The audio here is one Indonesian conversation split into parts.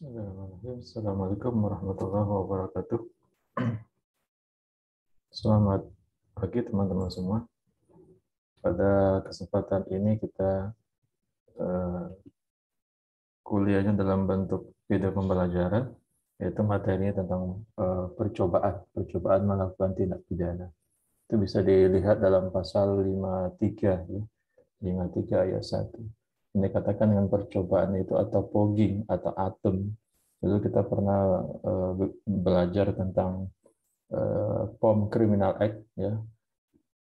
Bismillahirrahmanirrahim. Assalamualaikum warahmatullahi wabarakatuh. Selamat pagi teman-teman semua. Pada kesempatan ini kita eh, kuliahnya dalam bentuk video pembelajaran, yaitu materinya tentang percobaan melakukan tindak pidana. Itu bisa dilihat dalam pasal 53, ya. 53 ayat 1. Ini katakan dengan percobaan itu atau pogging atau atem. Dulu kita pernah belajar tentang POM Criminal Act, ya,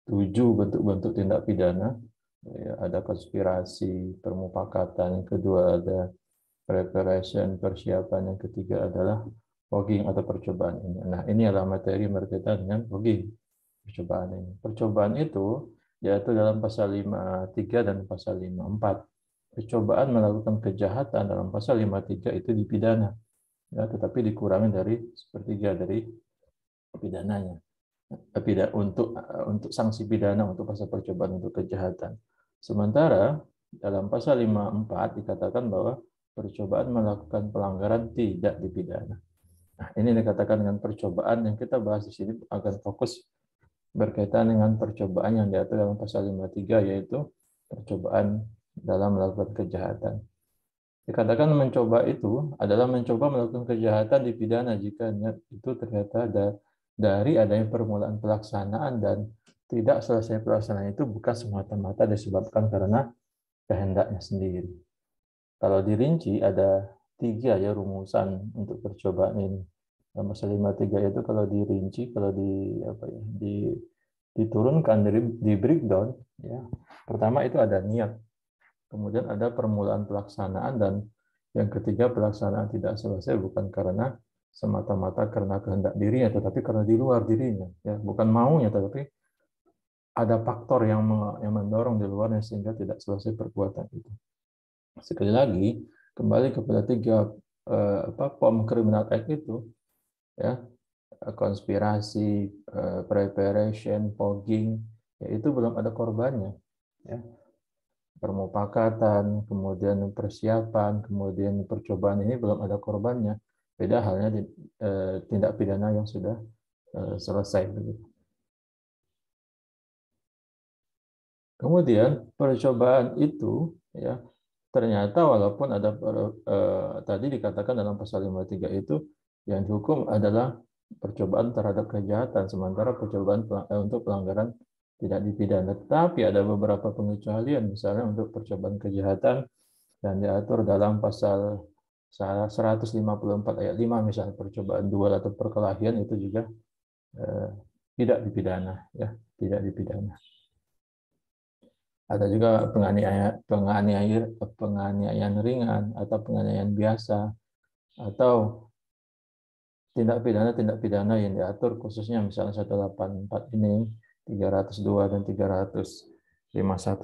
7 bentuk-bentuk tindak pidana. Ya, ada konspirasi, permufakatan, yang kedua ada preparation, persiapan, yang ketiga adalah fogging atau percobaan ini. Nah, ini adalah materi berkaitan dengan fogging, percobaan ini. Percobaan itu yaitu dalam pasal 53 dan pasal 54. Percobaan melakukan kejahatan dalam pasal 53 itu dipidana, ya, tetapi dikurangi dari sepertiga dari pidananya. Untuk sanksi pidana untuk pasal percobaan untuk kejahatan. Sementara dalam pasal 54 dikatakan bahwa percobaan melakukan pelanggaran tidak dipidana. Nah, ini dikatakan dengan percobaan yang kita bahas di sini akan fokus berkaitan dengan percobaan yang diatur dalam pasal 53, yaitu percobaan dalam melakukan kejahatan. Dikatakan mencoba itu adalah mencoba melakukan kejahatan dipidana jika itu ternyata dari adanya permulaan pelaksanaan dan tidak selesai pelaksanaan itu bukan semata-mata disebabkan karena kehendaknya sendiri. Kalau dirinci ada 3, ya, rumusan untuk percobaan ini. Dalam pasal 53 itu kalau dirinci, kalau diturunkan di breakdown, ya. Pertama itu ada niat. Kemudian ada permulaan pelaksanaan, dan yang ketiga pelaksanaan tidak selesai bukan karena semata-mata karena kehendak dirinya, tetapi karena di luar dirinya, ya, bukan maunya, tetapi ada faktor yang mendorong di luarnya sehingga tidak selesai perbuatan itu. Sekali lagi kembali kepada 3 POM Criminal Act itu, ya, konspirasi, preparation, fogging, ya, itu belum ada korbannya, ya. Permufakatan, kemudian persiapan, kemudian percobaan ini belum ada korbannya. Beda halnya di tindak pidana yang sudah selesai. Kemudian percobaan itu, ya, ternyata walaupun ada tadi dikatakan dalam pasal 53 itu yang dihukum adalah percobaan terhadap kejahatan, sementara percobaan untuk pelanggaran tidak dipidana. Tetapi ada beberapa pengecualian, misalnya untuk percobaan kejahatan dan diatur dalam pasal 154 ayat 5, misalnya percobaan duel atau perkelahian itu juga eh, tidak dipidana, ya, tidak dipidana. Ada juga penganiayaan ringan atau penganiayaan biasa, atau tindak pidana yang diatur khususnya misalnya 184 ini, 302 dan 351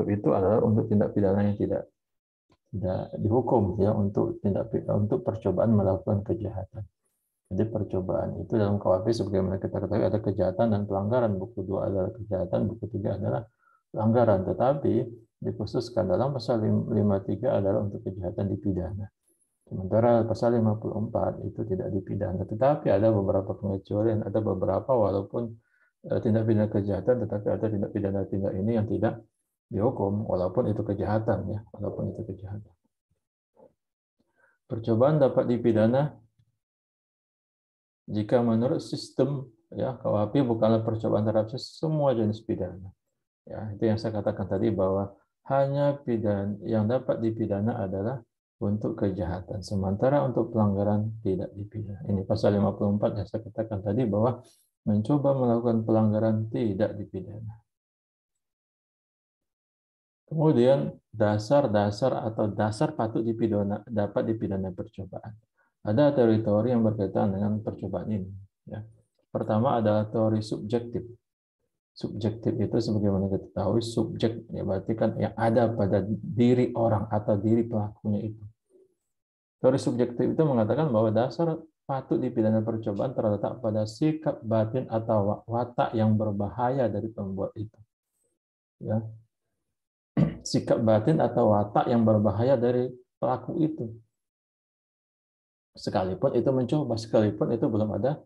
itu adalah untuk tindak pidana yang tidak dihukum, ya, untuk percobaan melakukan kejahatan. Jadi percobaan itu dalam KUHP sebagaimana kita ketahui ada kejahatan dan pelanggaran. Buku 2 adalah kejahatan, buku 3 adalah pelanggaran. Tetapi dikhususkan dalam pasal 53 adalah untuk kejahatan dipidana. Sementara pasal 54 itu tidak dipidana. Tetapi ada beberapa pengecualian, ada beberapa walaupun tindak pidana kejahatan, tetapi ada tindak pidana ini yang tidak dihukum walaupun itu kejahatan, ya, walaupun itu kejahatan. Percobaan dapat dipidana jika menurut sistem, ya, KUHP bukanlah percobaan terhadap semua jenis pidana. Ya, itu yang saya katakan tadi bahwa hanya pidana yang dapat dipidana adalah untuk kejahatan, sementara untuk pelanggaran tidak dipidana. Ini pasal 54 yang saya katakan tadi bahwa mencoba melakukan pelanggaran tidak dipidana. Kemudian dasar-dasar atau dasar patut dipidana, dapat dipidana percobaan. Ada teori-teori yang berkaitan dengan percobaan ini. Ya. Pertama adalah teori subjektif. Subjektif itu sebagaimana kita tahu, subjek, ya, berarti kan yang ada pada diri orang atau diri pelakunya itu. Teori subjektif itu mengatakan bahwa dasar patut dipidana percobaan terletak pada sikap batin atau watak yang berbahaya dari pembuat itu. Ya. Sikap batin atau watak yang berbahaya dari pelaku itu. Sekalipun itu mencoba, sekalipun itu belum ada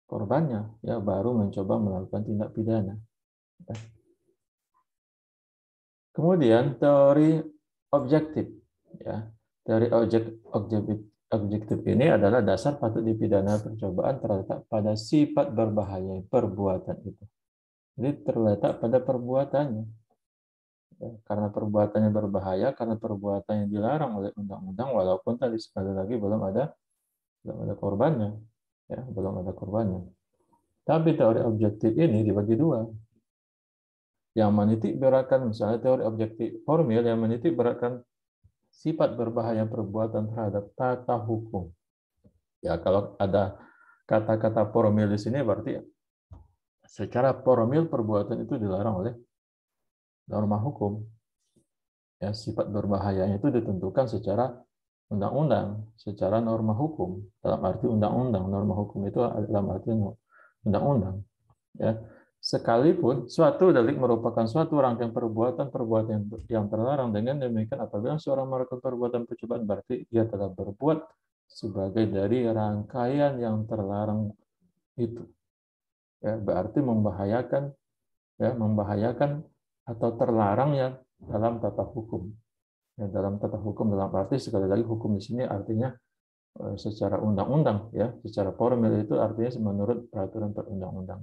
korbannya, ya baru mencoba melakukan tindak pidana. Kemudian teori objektif, ya. Teori objektif ini adalah dasar patut dipidana percobaan terletak pada sifat berbahaya perbuatan itu. Jadi terletak pada perbuatannya. Ya, karena perbuatannya berbahaya, karena perbuatannya dilarang oleh undang-undang, walaupun tadi sekali lagi belum ada korbannya, ya belum ada korbannya. Tapi teori objektif ini dibagi dua. Yang menitik beratkan, misalnya teori objektif formil yang menitik beratkan sifat berbahaya perbuatan terhadap tata hukum. Ya, kalau ada kata-kata formil di sini berarti secara formil perbuatan itu dilarang oleh norma hukum. Ya, sifat berbahayanya itu ditentukan secara undang-undang, secara norma hukum. Dalam arti undang-undang, norma hukum itu dalam arti undang-undang. Ya, sekalipun suatu delik merupakan suatu rangkaian perbuatan yang terlarang, dengan demikian apabila seorang melakukan perbuatan percobaan berarti ia telah berbuat sebagai dari rangkaian yang terlarang itu. Ya, berarti membahayakan atau terlarang yang dalam tata hukum. Ya, dalam tata hukum dalam arti sekali lagi hukum di sini artinya secara undang-undang, ya, secara formil itu artinya menurut peraturan perundang-undang.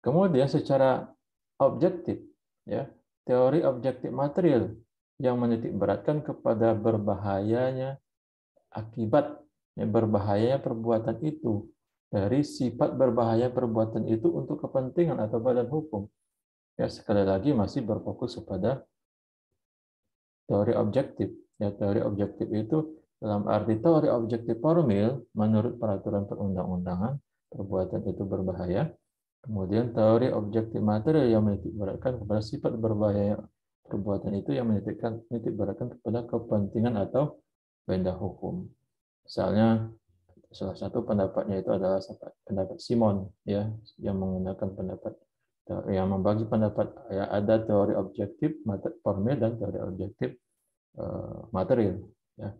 Kemudian secara objektif, ya, teori objektif material yang menitik beratkan kepada berbahayanya akibat, ya, berbahayanya perbuatan itu, dari sifat berbahaya perbuatan itu untuk kepentingan atau badan hukum. Ya, sekali lagi masih berfokus kepada teori objektif. Ya, teori objektif itu dalam arti teori objektif formil menurut peraturan perundang-undangan perbuatan itu berbahaya. Kemudian teori objektif material yang menitik beratkan kepada sifat berbahaya perbuatan itu yang menitik beratkan kepada kepentingan atau benda hukum. Misalnya salah satu pendapatnya itu adalah pendapat Simon, ya, yang menggunakan pendapat yang membagi pendapat, ya, ada teori objektif formil dan teori objektif material, ya.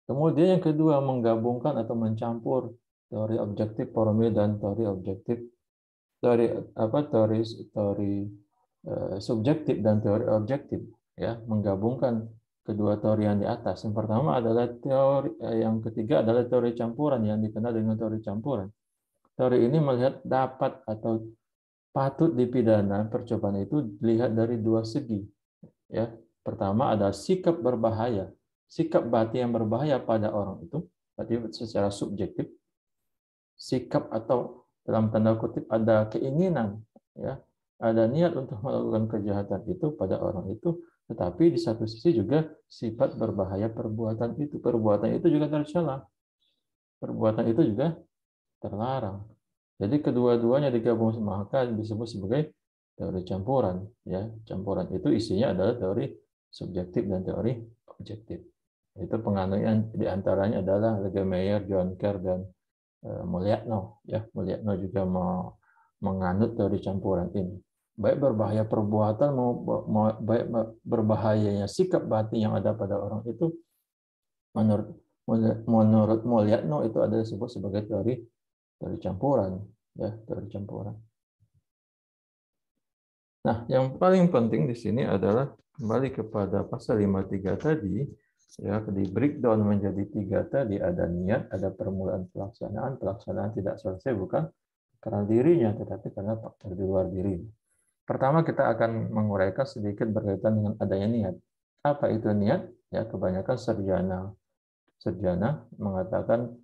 Kemudian yang kedua menggabungkan atau mencampur teori objektif formil dan teori objektif teori subjektif dan teori objektif, ya, menggabungkan kedua teori yang di atas. Yang pertama adalah yang ketiga adalah teori campuran yang dikenal dengan teori campuran. Teori ini melihat dapat atau patut dipidana percobaan itu dilihat dari dua segi, ya. Pertama ada sikap berbahaya, sikap batin yang berbahaya pada orang itu, berarti secara subjektif. Sikap atau dalam tanda kutip ada keinginan, ya, ada niat untuk melakukan kejahatan itu pada orang itu, tetapi di satu sisi juga sifat berbahaya perbuatan itu juga tercela, perbuatan itu juga terlarang. Jadi kedua-duanya digabung maka disebut sebagai teori campuran, ya. Campuran itu isinya adalah teori subjektif dan teori objektif. Itu penganutnya diantaranya adalah Legemeyer, John Kerr, dan Mulyatno, ya. Mulyatno juga menganut teori campuran ini. Baik berbahaya perbuatan baik berbahayanya sikap batin yang ada pada orang itu, menurut Mulyatno itu adalah disebut sebagai teori campuran, ya, teori campuran. Nah, yang paling penting di sini adalah kembali kepada pasal 53 tadi, ya, di breakdown menjadi 3 tadi, ada niat, ada permulaan pelaksanaan tidak selesai bukan karena dirinya, tetapi karena faktor di luar diri. Pertama kita akan menguraikan sedikit berkaitan dengan adanya niat. Apa itu niat? Ya, kebanyakan sarjana mengatakan,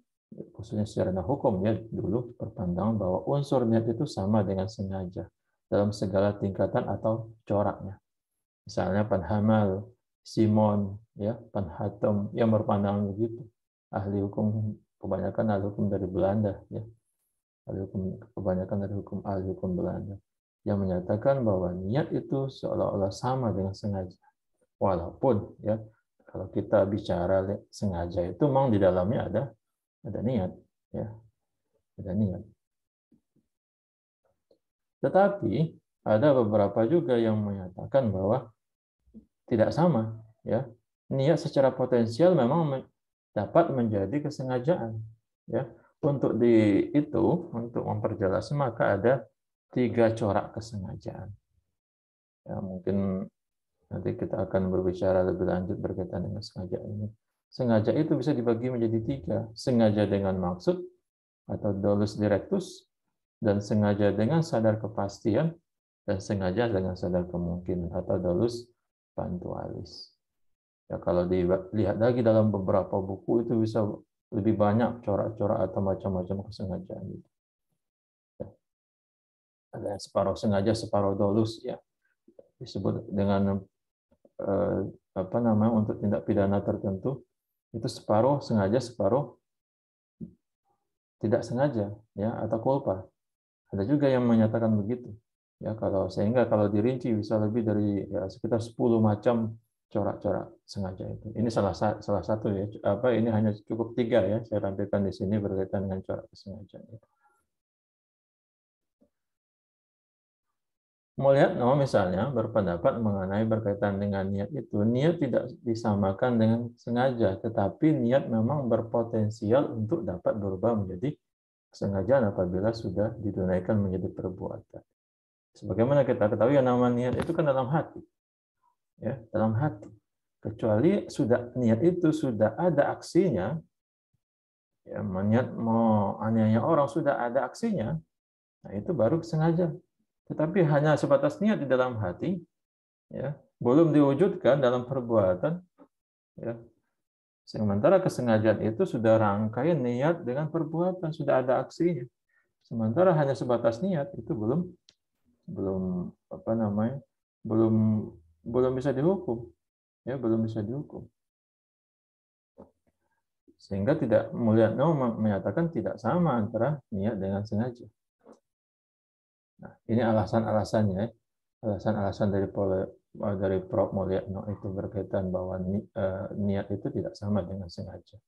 khususnya sarjana hukum, ya, dulu berpandangan bahwa unsur niat itu sama dengan sengaja dalam segala tingkatan atau coraknya. Misalnya Panhamal, Simon, ya, Panhatom yang berpandangan begitu. Ahli hukum kebanyakan ahli hukum dari Belanda, ya. Kebanyakan dari ahli hukum Belanda yang menyatakan bahwa niat itu seolah-olah sama dengan sengaja. Walaupun, ya, kalau kita bicara sengaja itu memang di dalamnya ada niat, ya, ada niat. Tetapi ada beberapa juga yang menyatakan bahwa tidak sama, ya. niat secara potensial memang dapat menjadi kesengajaan. Ya, untuk untuk memperjelas maka ada 3 corak kesengajaan. Ya, mungkin nanti kita akan berbicara lebih lanjut berkaitan dengan sengaja ini. Sengaja itu bisa dibagi menjadi 3. Sengaja dengan maksud atau dolus directus, dan sengaja dengan sadar kepastian, dan sengaja dengan sadar kemungkinan atau dolus pantualis. Ya, kalau dilihat lagi dalam beberapa buku itu bisa lebih banyak corak-corak atau macam-macam kesengajaan itu. Ya, ada yang separuh sengaja, separuh dolus, ya disebut dengan untuk tindak pidana tertentu itu separuh sengaja, separuh tidak sengaja, ya, atau culpa. Ada juga yang menyatakan begitu. Ya, sehingga kalau dirinci bisa lebih dari ya, sekitar 10 macam corak-corak sengaja itu. Ini salah satu ya. Ini hanya cukup 3 ya. Saya tampilkan di sini berkaitan dengan corak kesengajaan itu. Mulyatno misalnya berpendapat mengenai berkaitan dengan niat itu, niat tidak disamakan dengan sengaja, tetapi niat memang berpotensial untuk dapat berubah menjadi kesengajaan apabila sudah ditunaikan menjadi perbuatan. Sebagaimana kita ketahui yang namanya niat itu kan dalam hati, ya, dalam hati. Kecuali niat itu sudah ada aksinya, ya, niat mau aniaya orang sudah ada aksinya, nah itu baru sengaja. Tetapi hanya sebatas niat di dalam hati, ya, belum diwujudkan dalam perbuatan, ya. Sementara kesengajaan itu sudah rangkaian niat dengan perbuatan, sudah ada aksinya. Sementara hanya sebatas niat itu belum belum belum bisa dihukum, ya, belum bisa dihukum. Sehingga Mulyatno menyatakan tidak sama antara niat dengan sengaja. Nah, ini alasan-alasannya, alasan-alasan dari Prof. Mulyatno itu berkaitan bahwa niat itu tidak sama dengan sengaja.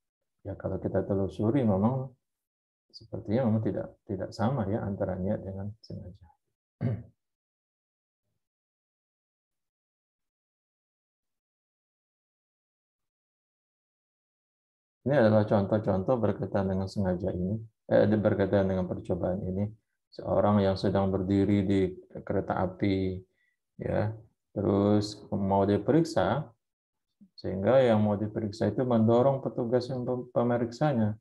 Ya, kalau kita telusuri memang sepertinya memang tidak sama ya antara niat dengan sengaja. Ini adalah contoh-contoh berkaitan dengan sengaja ini, berkaitan dengan percobaan ini. Seorang yang sedang berdiri di kereta api, ya, terus mau diperiksa, sehingga yang mau diperiksa itu mendorong petugas yang pemeriksanya,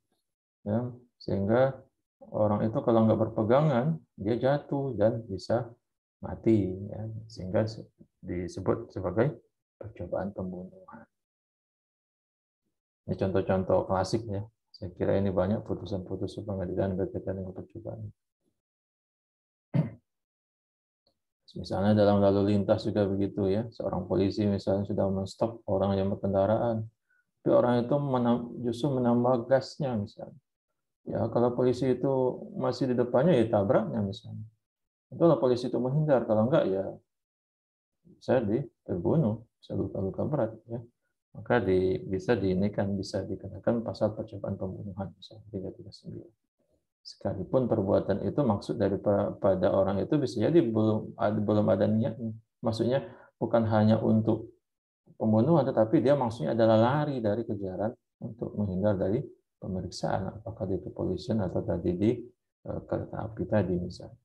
ya, sehingga orang itu kalau nggak berpegangan dia jatuh dan bisa mati, ya, sehingga disebut sebagai percobaan pembunuhan. Ini contoh-contoh klasik ya. Saya kira ini banyak putusan-putusan pengadilan berkaitan dengan percobaan. Misalnya dalam lalu lintas juga begitu ya. Seorang polisi misalnya sudah men-stop orang yang berkendaraan, tapi orang itu justru menambah gasnya misalnya. Ya, kalau polisi itu masih di depannya ya tabraknya misalnya. Itulah polisi itu menghindar, kalau enggak ya saya terbunuh, saya luka-luka berat ya. Maka bisa dikenakan pasal percobaan pembunuhan misalnya 339. Sekalipun perbuatan itu maksud pada orang itu bisa jadi belum ada niatnya. Maksudnya bukan hanya untuk pembunuhan, tetapi dia maksudnya adalah lari dari kejaran untuk menghindar dari pemeriksaan, apakah di kepolisian atau tadi di kereta api tadi misalnya.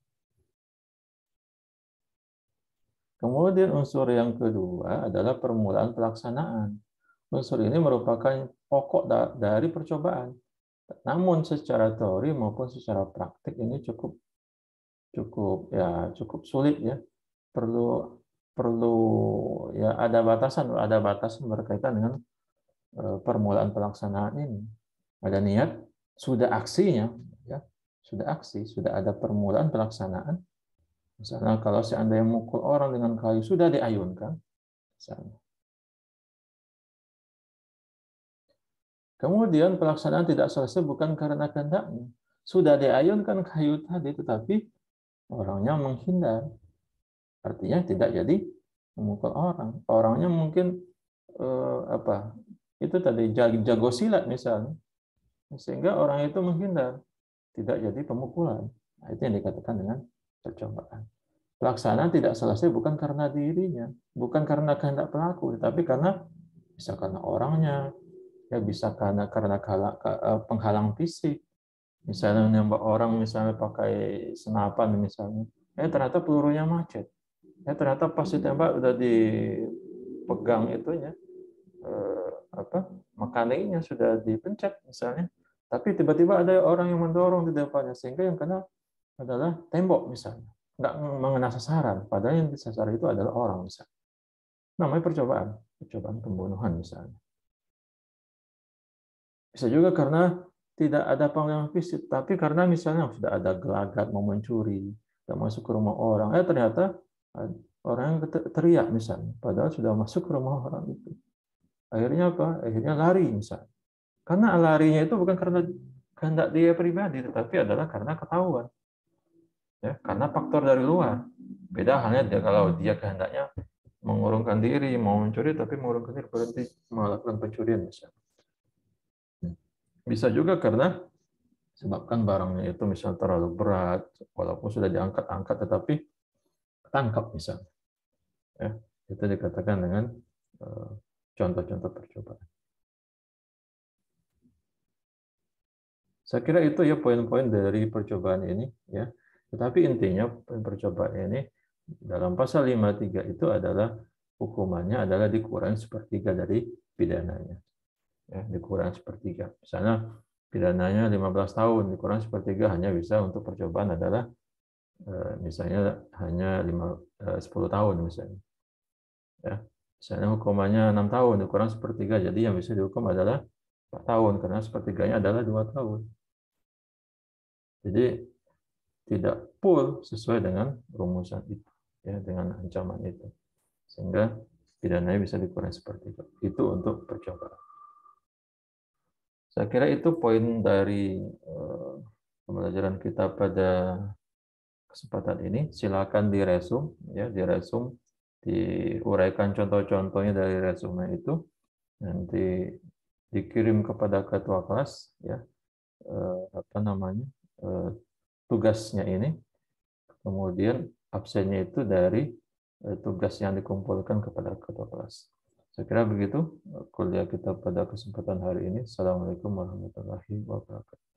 Kemudian unsur yang kedua adalah permulaan pelaksanaan. Unsur ini merupakan pokok dari percobaan. Namun secara teori maupun secara praktik ini cukup sulit ya. Perlu perlu ya ada batasan berkaitan dengan permulaan pelaksanaan ini. Ada niat, sudah aksinya, ya, sudah ada permulaan pelaksanaan. Misalnya kalau seandainya mukul orang dengan kayu sudah diayunkan, misalnya. Kemudian pelaksanaan tidak selesai bukan karena kehendaknya. Sudah diayunkan kayu tadi, tetapi orangnya menghindar. Artinya tidak jadi memukul orang. Orangnya mungkin itu tadi jago silat misalnya, sehingga orang itu menghindar, tidak jadi pemukulan. Nah, itu yang dikatakan dengan percobaan. Pelaksanaan tidak selesai bukan karena dirinya, bukan karena kehendak pelaku, tetapi karena bisa karena orangnya, ya bisa karena penghalang fisik. Misalnya nembak orang misalnya pakai senapan misalnya, ternyata pelurunya macet. Ternyata pas ditembak udah dipegang itunya, mekaniknya sudah dipencet misalnya. Tapi tiba-tiba ada orang yang mendorong di depannya sehingga yang kena adalah tembok misalnya, nggak mengena sasaran. Padahal yang disasar itu adalah orang misalnya. Namanya percobaan pembunuhan misalnya. Bisa juga karena tidak ada penghalang fisik, tapi karena misalnya sudah ada gelagat mau mencuri, sudah masuk ke rumah orang, ternyata orang teriak misalnya, padahal sudah masuk ke rumah orang itu. Akhirnya apa? Akhirnya lari misalnya. Karena larinya itu bukan karena kehendak dia pribadi, tetapi adalah karena ketahuan. Ya, karena faktor dari luar. Beda halnya kalau dia kehendaknya mengurungkan diri, mau mencuri, tapi mengurungkan diri berhenti melakukan pencurian misalnya. Bisa juga karena sebabkan barangnya itu misalnya terlalu berat, walaupun sudah diangkat-angkat tetapi ketangkap misalnya. Ya, itu dikatakan dengan contoh-contoh percobaan. Saya kira itu ya poin-poin dari percobaan ini ya. Tetapi intinya percobaan ini dalam pasal 53 itu adalah hukumannya adalah dikurangi sepertiga dari pidananya. Ya, dikurangi sepertiga. Misalnya pidananya 15 tahun, dikurangi sepertiga hanya bisa untuk percobaan adalah misalnya hanya 10 tahun misalnya. Ya. Misalnya hukumannya 6 tahun, dikurangi sepertiga, jadi yang bisa dihukum adalah 4 tahun, karena sepertiganya adalah 2 tahun. Jadi tidak full sesuai dengan rumusan itu, ya, dengan ancaman itu, sehingga pidananya bisa dikurangi sepertiga. Itu untuk percobaan. Saya kira itu poin dari pembelajaran kita pada kesempatan ini. Silakan diresum, ya, diresum, diuraikan contoh-contohnya dari resume itu, nanti dikirim kepada ketua kelas, ya, tugasnya ini, kemudian absennya itu dari tugas yang dikumpulkan kepada ketua kelas. Saya kira begitu kuliah kita pada kesempatan hari ini. Assalamualaikum warahmatullahi wabarakatuh.